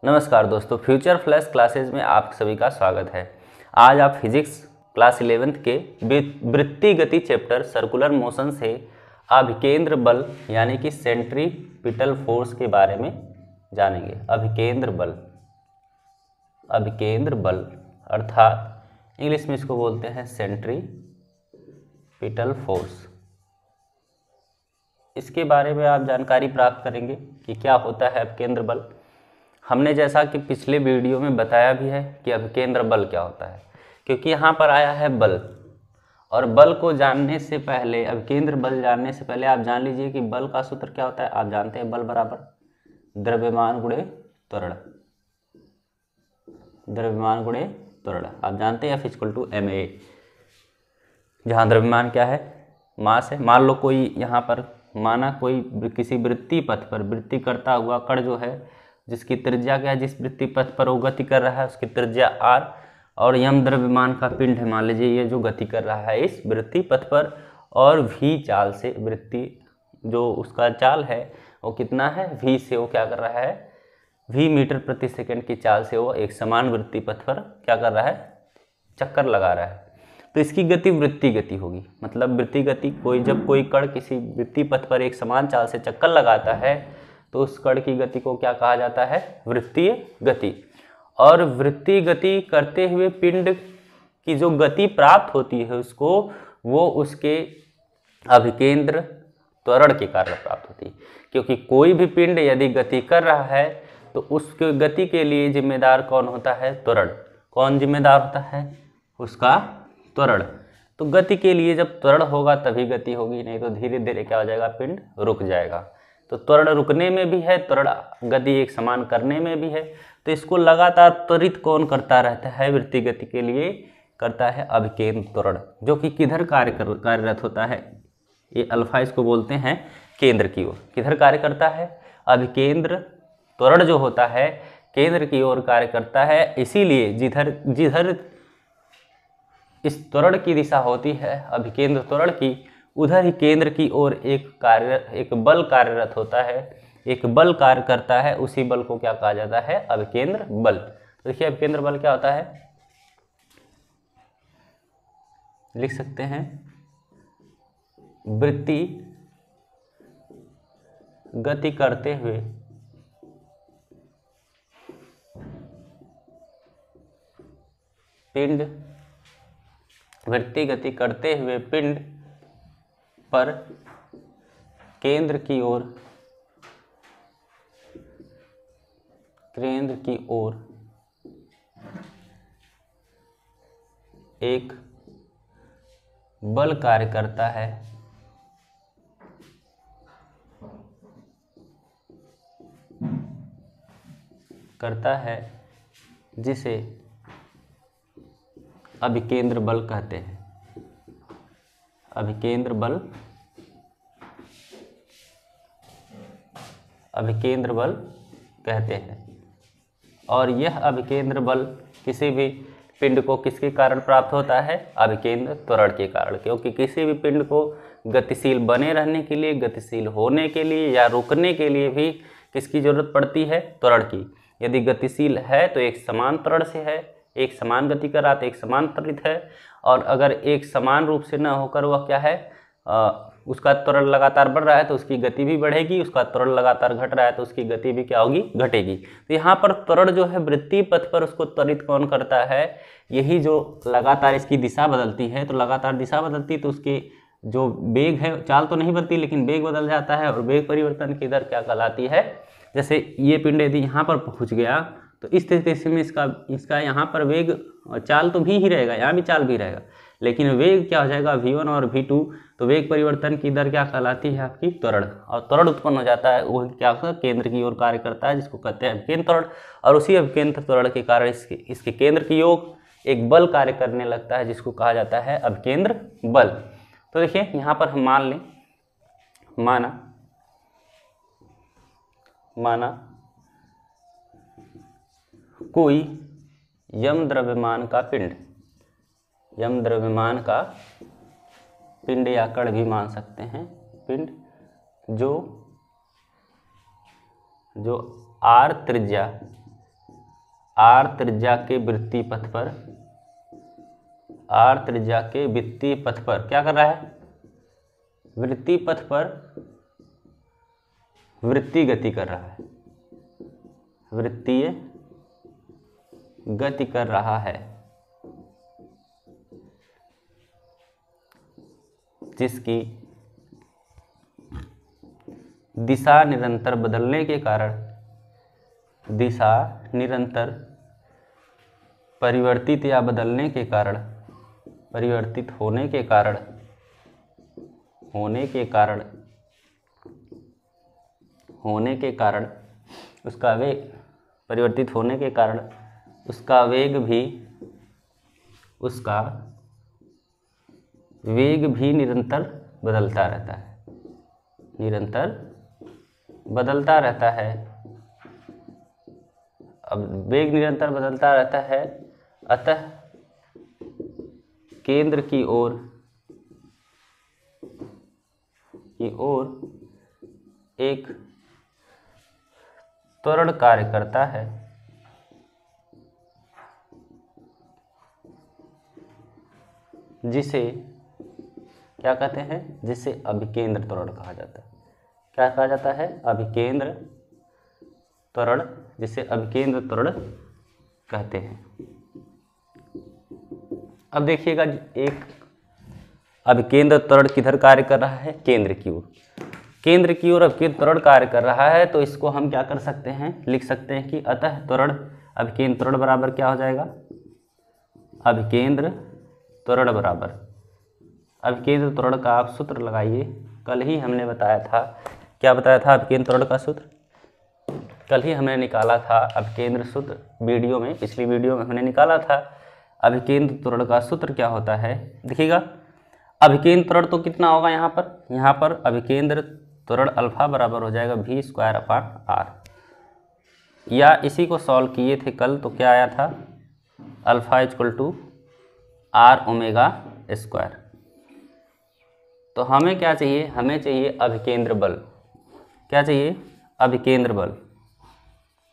नमस्कार दोस्तों, future flash classes में आप सभी का स्वागत है। आज आप फिजिक्स क्लास 11th के वृत्तीय गति चैप्टर सर्कुलर मोशन से अभिकेंद्र बल यानी कि सेंट्रीपिटल फोर्स के बारे में जानेंगे। अभिकेंद्र बल अर्थात इंग्लिश में इसको बोलते हैं सेंट्रीपिटल फोर्स। इसके बारे में आप जानकारी प्राप्त करेंगे कि क्या होता है अभिकेंद्र बल। हमने जैसा कि पिछले वीडियो में बताया भी है कि अभिकेंद्र बल क्या होता है, क्योंकि यहाँ पर आया है बल, और बल को जानने से पहले, अभिकेंद्र बल जानने से पहले आप जान लीजिए कि बल का सूत्र क्या होता है। आप जानते हैं बल बराबर द्रव्यमान गुणे त्वरण, द्रव्यमान गुणे त्वरण आप जानते हैं, F=ma, जहाँ द्रव्यमान क्या है, मास है। मान लो कोई यहाँ पर माना कोई किसी वृत्तीय पथ पर वृत्ति करता हुआ कण जो है, जिसकी त्रिज्या क्या है, जिस वृत्तीय पथ पर वो गति कर रहा है उसकी त्रिज्या r, और यम द्रव्यमान का पिंड है, मान लीजिए ये जो गति कर रहा है इस वृत्तीय पथ पर, और v चाल से, वृत्ति जो उसका चाल है वो कितना है, v से वो क्या कर रहा है, v मीटर प्रति सेकंड की चाल से वो एक समान वृत्तीय पथ पर क्या कर रहा है, चक्कर लगा रहा है। तो इसकी गति वृत्तीय गति होगी। मतलब वृत्तीय गति, जब कोई कण किसी वृत्तीय पथ पर एक समान चाल से चक्कर लगाता है तो उस कण की गति को क्या कहा जाता है, वृत्तीय गति। और वृत्तीय गति करते हुए पिंड की जो गति प्राप्त होती है उसको, वो उसके अभिकेंद्र त्वरण के कारण प्राप्त होती है। क्योंकि कोई भी पिंड यदि गति कर रहा है तो उसके गति के लिए जिम्मेदार कौन होता है, त्वरण। कौन जिम्मेदार होता है, उसका त्वरण। तो गति के लिए जब त्वरण होगा तभी गति होगी, नहीं तो धीरे धीरे क्या हो जाएगा, पिंड रुक जाएगा। तो त्वरण रुकने में भी है, त्वरण गति एक समान करने में भी है। तो इसको लगातार त्वरित कौन करता रहता है, वृत्तीय गति के लिए करता है अभिकेंद्र त्वरण, जो कि किधर कार्यरत होता है, ये अल्फा इसको बोलते हैं केंद्र की ओर। किधर कार्य करता है, अभिकेंद्र त्वरण जो होता है केंद्र की ओर कार्य करता है। इसीलिए जिधर इस त्वरण की दिशा होती है अभिकेंद्र त्वरण की, उधर ही केंद्र की ओर एक बल कार्यरत होता है, एक बल कार्य करता है। उसी बल को क्या कहा जाता है, अभिकेंद्र बल। तो देखिए अभिकेंद्र बल क्या होता है, लिख सकते हैं वृत्तीय गति करते हुए पिंड, वृत्तीय गति करते हुए पिंड पर केंद्र की ओर एक बल कार्य करता है जिसे अभिकेंद्र बल कहते हैं। अभिकेंद्र बल कहते हैं। और यह अभिकेंद्र बल किसी भी पिंड को किसके कारण प्राप्त होता है, अभिकेंद्र त्वरण के कारण। क्योंकि किसी भी पिंड को गतिशील बने रहने के लिए, गतिशील होने के लिए या रुकने के लिए भी किसकी जरूरत पड़ती है, त्वरण की। यदि गतिशील है तो एक समान त्वरण से है, एक समान गति कर रहा तो एक समान त्वरित है। और अगर एक समान रूप से न होकर वह क्या है, उसका त्वरण लगातार बढ़ रहा है तो उसकी गति भी बढ़ेगी, उसका त्वरण लगातार घट रहा है तो उसकी गति भी क्या होगी, घटेगी। तो यहाँ पर त्वरण जो है वृत्तीय पथ पर, उसको त्वरित कौन करता है, यही जो लगातार इसकी दिशा बदलती है। तो लगातार दिशा बदलती तो उसके जो वेग है, चाल तो नहीं बदलती लेकिन वेग बदल जाता है। और वेग परिवर्तन की दर क्या कहलाती है, जैसे ये पिंड यदि यहाँ पर पहुँच गया तो इस स्थिति में इसका यहाँ पर वेग, चाल तो भी ही रहेगा, यहाँ भी चाल भी रहेगा, लेकिन वेग क्या हो जाएगा, v1 और v2। तो वेग परिवर्तन की दर क्या कहलाती है, आपकी त्वरण। और त्वरण उत्पन्न हो जाता है, वो क्या होता है, केंद्र की ओर कार्य करता है, जिसको कहते हैं अभिकेंद्र त्वरण। और उसी अभिकेंद्र त्वरण के कारण इसके केंद्र की ओर एक बल कार्य करने लगता है, जिसको कहा जाता है अभिकेंद्र बल। तो देखिए यहाँ पर हम मान लें, माना कोई यम द्रव्यमान का पिंड या कण भी मान सकते हैं, पिंड जो आर त्रिज्या आर त्रिज्या के वृत्तीय पथ पर, आर त्रिज्या के वृत्तीय पथ पर क्या कर रहा है, वृत्तीय पथ पर वृत्तीय गति कर रहा है, वृत्तीय गति कर रहा है, जिसकी दिशा निरंतर बदलने के कारण, दिशा निरंतर परिवर्तित या बदलने के कारण, परिवर्तित होने के कारण, होने के कारण उसका वेग, परिवर्तित होने के कारण उसका वेग भी, उसका वेग भी निरंतर बदलता रहता है, निरंतर बदलता रहता है। अब वेग निरंतर बदलता रहता है, अतः केंद्र की ओर एक त्वरण कार्य करता है, जिसे क्या कहते हैं, जिसे अभिकेंद्र त्वरण कहा जाता है। क्या कहा जाता है, अभिकेंद्र त्वरण, जिसे अभिकेंद्र त्वरण कहते हैं। अब देखिएगा, एक अभिकेंद्र त्वरण किधर कार्य कर रहा है, केंद्र की ओर, केंद्र की ओर अभिकेंद्र त्वरण कार्य कर रहा है। तो इसको हम क्या कर सकते हैं, लिख सकते हैं कि अतः त्वरण अभिकेंद्र त्वरण बराबर क्या हो जाएगा, अभिकेंद्र त्वरण बराबर, अभिकेंद्र त्वरण का आप सूत्र लगाइए। कल ही हमने बताया था, क्या बताया था अभिकेंद्र त्वरण का सूत्र, कल ही हमने निकाला था अभिकेंद्र सूत्र, वीडियो में, पिछली वीडियो में हमने निकाला था। अभिकेंद्र त्वरण का सूत्र क्या होता है, देखिएगा, अभिकेंद्र त्वरण तो कितना होगा यहाँ पर अभिकेंद्र त्वरण अल्फा बराबर हो जाएगा v²/r, या इसी को सॉल्व किए थे कल, तो क्या आया था, अल्फा = r⍵²। तो हमें क्या चाहिए, हमें चाहिए अभिकेंद्र बल, क्या चाहिए, अभिकेंद्र बल।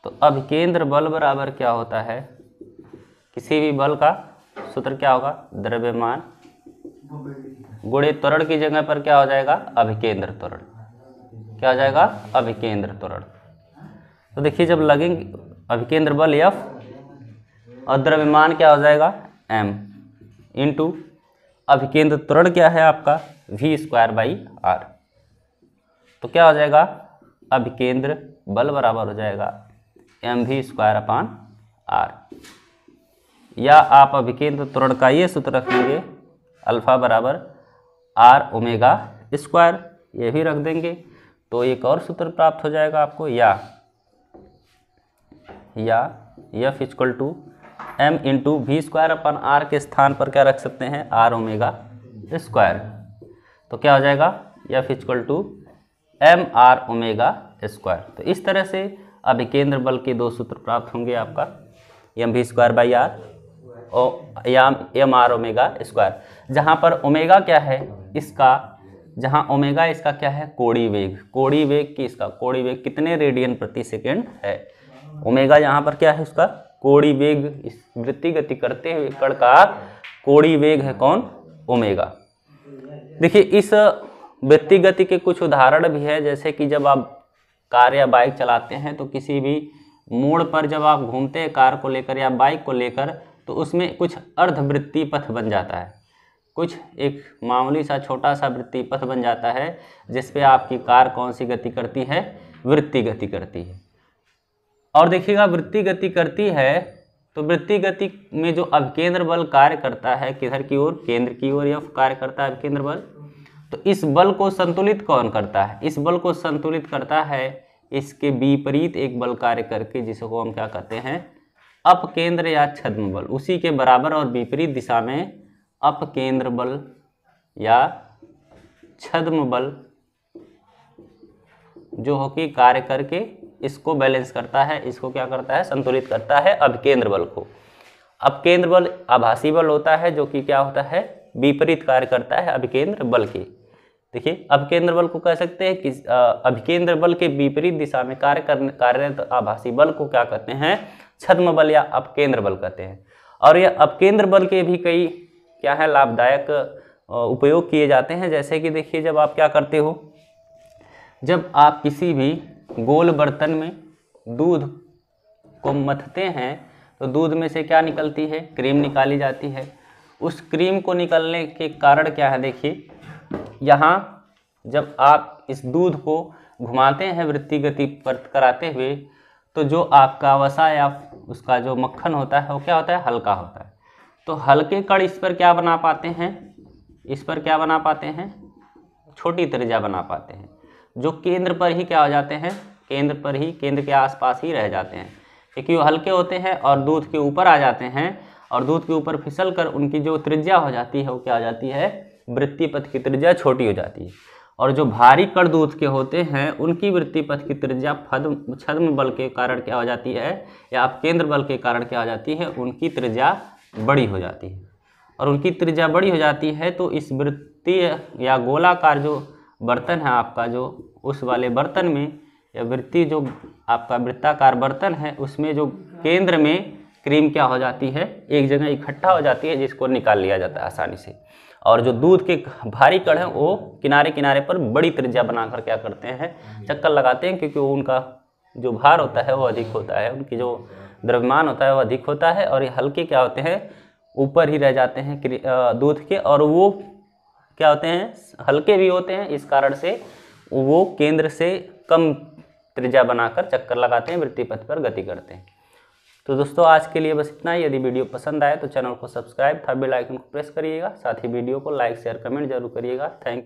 तो अभिकेंद्र बल बराबर क्या होता है, किसी भी बल का सूत्र क्या होगा, द्रव्यमान गुणित त्वरण की जगह पर क्या हो जाएगा, अभिकेंद्र त्वरण, क्या हो जाएगा, अभिकेंद्र त्वरण। तो देखिए, जब लगेंगे अभिकेंद्र बल F और द्रव्यमान क्या हो जाएगा, m इंटू अभिकेंद्र त्वरण क्या है आपका, v²/r। तो क्या हो जाएगा, अभिकेंद्र बल बराबर हो जाएगा mv²/r, या आप अभिकेंद्र त्वरण का ये सूत्र रखेंगे, अल्फा बराबर r⍵², ये भी रख देंगे, तो एक और सूत्र प्राप्त हो जाएगा आपको, या F = m इंटू v²/r के स्थान पर क्या रख सकते हैं, r⍵²। तो क्या हो जाएगा, F = mr⍵²। तो इस तरह से अभिकेंद्र बल के दो सूत्र प्राप्त होंगे आपका, mv²/r और या mr⍵²। जहाँ पर ओमेगा क्या है इसका, जहाँ ओमेगा इसका क्या है, कोणीय वेग, कोणीय वेग की, इसका कोणीय वेग कितने रेडियन प्रति सेकेंड है, ओमेगा यहाँ पर क्या है उसका कोणीय वेग, इस वृत्तीय गति करते हुए कण का कोणीय वेग है कौन, ओमेगा। देखिए, इस वृत्तीय गति के कुछ उदाहरण भी है, जैसे कि जब आप कार या बाइक चलाते हैं तो किसी भी मोड़ पर जब आप घूमते हैं कार को लेकर या बाइक को लेकर, तो उसमें कुछ अर्धवृत्तीय पथ बन जाता है, कुछ एक मामूली सा छोटा सा वृत्तीय पथ बन जाता है, जिस पे आपकी कार कौन सी गति करती है, वृत्तीय गति करती है। और देखिएगा, वृत्तीय गति करती है तो वृत्तीय गति में जो अभिकेंद्र बल कार्य करता है, किधर की ओर, केंद्र की ओर F कार्य करता है अभिकेंद्र बल। तो इस बल को संतुलित कौन करता है, इस बल को संतुलित करता है इसके विपरीत एक बल कार्य करके, जिसको हम क्या कहते हैं, अपकेंद्र या छद्म बल। उसी के बराबर और विपरीत दिशा में अपकेंद्र बल या छद्म बल जो हो कि कार्य करके इसको बैलेंस करता है, इसको क्या करता है, संतुलित करता है अभिकेंद्र बल को। अपकेंद्र बल आभासी बल होता है, जो कि क्या होता है, विपरीत कार्य करता है अभिकेंद्र बल के। देखिए, अपकेंद्र बल को कह सकते हैं कि अभिकेंद्र बल के विपरीत दिशा में कार्यरत आभासी बल को क्या कहते हैं, छद्म बल या अपकेंद्र बल कहते हैं। और ये अपकेंद्र बल के भी कई क्या है लाभदायक उपयोग किए जाते हैं। जैसे कि देखिए, जब आप क्या करते हो, जब आप किसी भी गोल बर्तन में दूध को मथते हैं तो दूध में से क्या निकलती है, क्रीम निकाली जाती है। उस क्रीम को निकलने के कारण क्या है, देखिए यहाँ जब आप इस दूध को घुमाते हैं वृत्तीय गति पर कराते हुए, तो जो आपका वसा या उसका जो मक्खन होता है वो क्या होता है, हल्का होता है। तो हल्के कण इस पर क्या बना पाते हैं, इस पर क्या बना पाते हैं, छोटी त्रिज्या बना पाते हैं, जो केंद्र पर ही क्या हो जाते हैं, केंद्र पर ही, केंद्र के आसपास ही रह जाते हैं, क्योंकि वो हल्के होते हैं और दूध के ऊपर आ जाते हैं, और दूध के ऊपर फिसल कर उनकी जो त्रिज्या हो जाती है वो क्या हो जाती है, वृत्तीय पथ की त्रिज्या छोटी हो जाती है। और जो भारी कण दूध के होते हैं उनकी वृत्तीय पथ की त्रिज्या छद्म बल के कारण क्या हो जाती है, या अपकेंद्र बल के कारण क्या हो जाती है, उनकी त्रिज्या बड़ी हो जाती है। और उनकी त्रिज्या बड़ी हो जाती है तो इस वृत्तीय या गोलाकार जो बर्तन है आपका, जो उस वाले बर्तन में या वृत्तीय जो आपका वृत्ताकार बर्तन है उसमें जो केंद्र में क्रीम क्या हो जाती है, एक जगह इकट्ठा हो जाती है, जिसको निकाल लिया जाता है आसानी से। और जो दूध के भारी कण हैं वो किनारे किनारे पर बड़ी त्रिज्या बनाकर क्या करते हैं, चक्कर लगाते हैं, क्योंकि वो उनका जो भार होता है वो अधिक होता है, उनकी जो द्रव्यमान होता है वो अधिक होता है, और ये हल्के क्या होते हैं, ऊपर ही रह जाते हैं दूध के, और वो क्या होते हैं, हल्के भी होते हैं। इस कारण से वो केंद्र से कम त्रिज्या बनाकर चक्कर लगाते हैं, वृत्तीय पथ पर गति करते हैं। तो दोस्तों आज के लिए बस इतना ही। यदि वीडियो पसंद आए तो चैनल को सब्सक्राइब था बेल आइकन को प्रेस करिएगा, साथ ही वीडियो को लाइक शेयर कमेंट जरूर करिएगा। Thank you.